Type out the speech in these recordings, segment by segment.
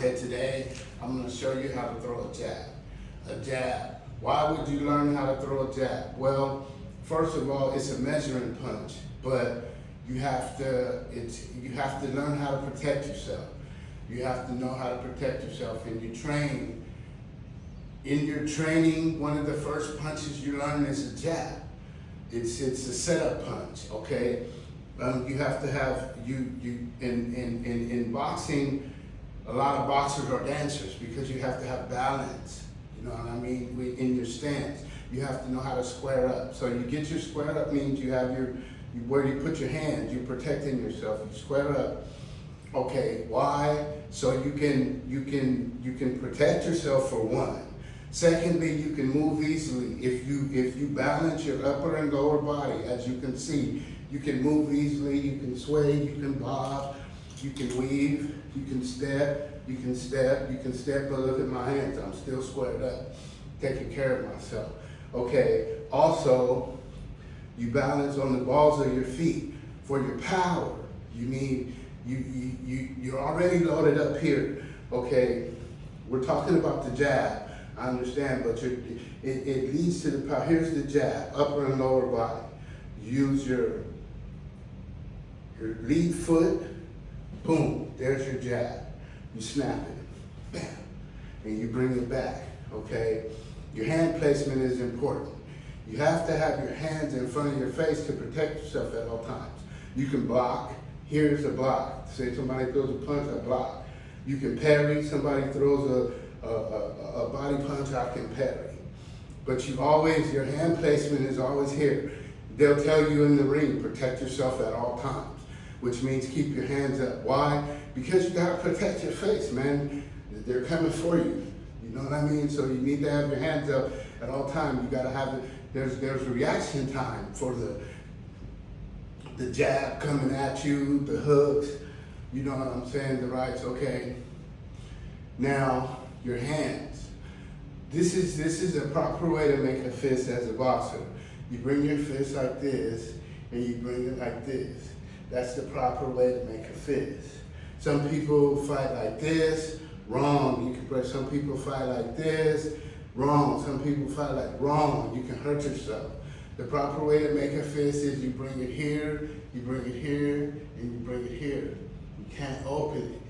Okay, today I'm going to show you how to throw a jab. A jab. Why would you learn how to throw a jab? Well, first of all, it's a measuring punch, but you have to learn how to protect yourself. You have to know how to protect yourself, and you train. In your training, one of the first punches you learn is a jab. It's a setup punch. Okay, you have to have in boxing. A lot of boxers are dancers because you have to have balance. You know what I mean? In your stance, you have to know how to square up. So you get your square up means you have where you put your hands. You're protecting yourself. You square up. Okay, why? So you can protect yourself for one. Secondly, you can move easily. If you balance your upper and lower body, as you can see, you can move easily. You can sway. You can bob. You can weave. You can step. You can step. You can step. But look at my hands. I'm still squared up, taking care of myself. Okay. Also, you balance on the balls of your feet. For your power, you need. You're already loaded up here, okay? We're talking about the jab, I understand, but it leads to the power. Here's the jab, upper and lower body. Use your lead foot, boom, there's your jab. You snap it, bam, and you bring it back, okay? Your hand placement is important. You have to have your hands in front of your face to protect yourself at all times. You can block. Here's a block. Say somebody throws a punch, I block. You can parry. Somebody throws a body punch, I can parry. But your hand placement is always here. They'll tell you in the ring, protect yourself at all times, which means keep your hands up. Why? Because you gotta protect your face, man. They're coming for you. You know what I mean? So you need to have your hands up at all times. You gotta have it. There's reaction time for the jab coming at you, the hooks, you know what I'm saying, the rights, okay. Now, your hands. This is a proper way to make a fist as a boxer. You bring your fist like this, and you bring it like this. That's the proper way to make a fist. Some people fight like this, wrong. You can break. Some people fight like this, wrong. Some people fight like wrong. You can hurt yourself. The proper way to make a fist is you bring it here, you bring it here, and you bring it here. You can't open it,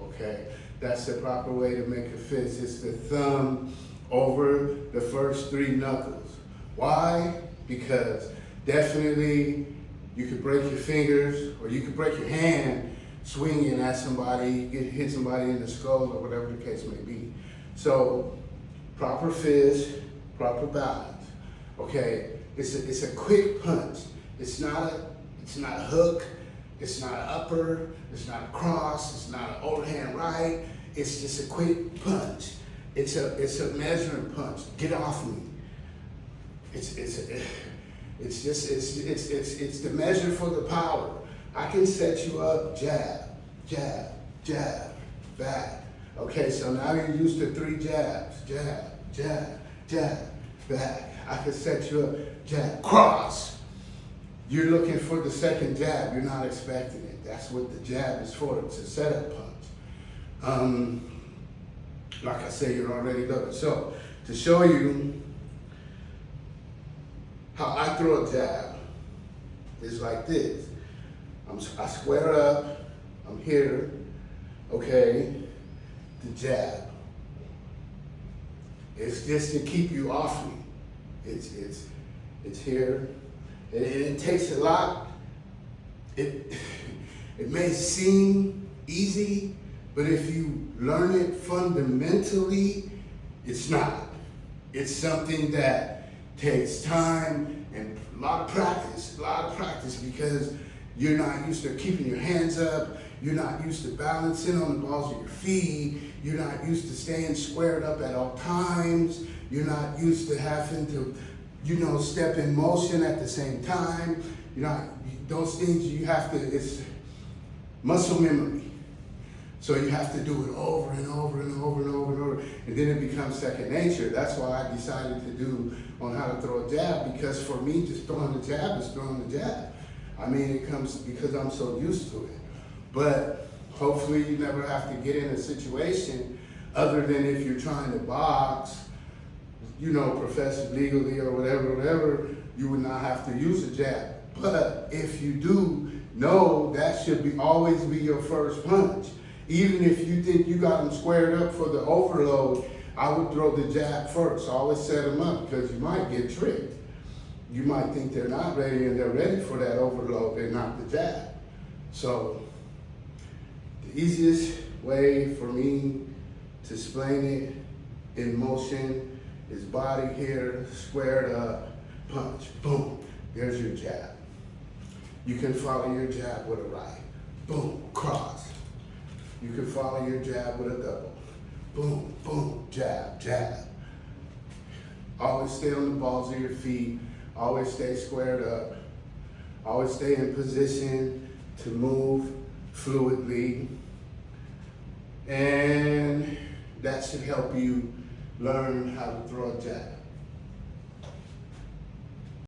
okay? That's the proper way to make a fist. It's the thumb over the first three knuckles. Why? Because definitely you could break your fingers or you could break your hand swinging at somebody, you could hit somebody in the skull or whatever the case may be. So proper fist, proper balance, okay? It's a quick punch. It's not a hook. It's not an upper. It's not a cross. It's not an overhand right. It's just a quick punch. It's a measuring punch. Get off me. It's the measure for the power. I can set you up, jab, jab, jab, back. Okay, so now you're used to three jabs. Jab, jab, jab, back. I can set you up, jab, cross. You're looking for the second jab. You're not expecting it. That's what the jab is for. It's a setup punch. Like I say, you're already loaded. So to show you how I throw a jab is like this. I square up. I'm here. Okay. The jab. It's just to keep you off me. It's here, and it takes a lot. It may seem easy, but if you learn it fundamentally, it's not. It's something that takes time and a lot of practice because you're not used to keeping your hands up. You're not used to balancing on the balls of your feet. You're not used to staying squared up at all times. You're not used to having to, step in motion at the same time. Those things you have to, it's muscle memory. So you have to do it over and over and over and over and over, and then it becomes second nature. That's why I decided to do on how to throw a jab, because for me, just throwing the jab is throwing the jab. I mean, it comes because I'm so used to it. But Hopefully you never have to get in a situation other than if you're trying to box, profess legally or whatever, you would not have to use a jab. But if you do, know that should always be your first punch. Even if you think you got them squared up for the overload, I would throw the jab first. Always set them up because you might get tricked. You might think they're not ready and they're ready for that overload and not the jab. So the easiest way for me to explain it in motion is body here, squared up, punch, boom, there's your jab. You can follow your jab with a right, boom, cross. You can follow your jab with a double, boom, boom, jab, jab. Always stay on the balls of your feet, always stay squared up, always stay in position to move fluidly, and that should help you learn how to throw a jab.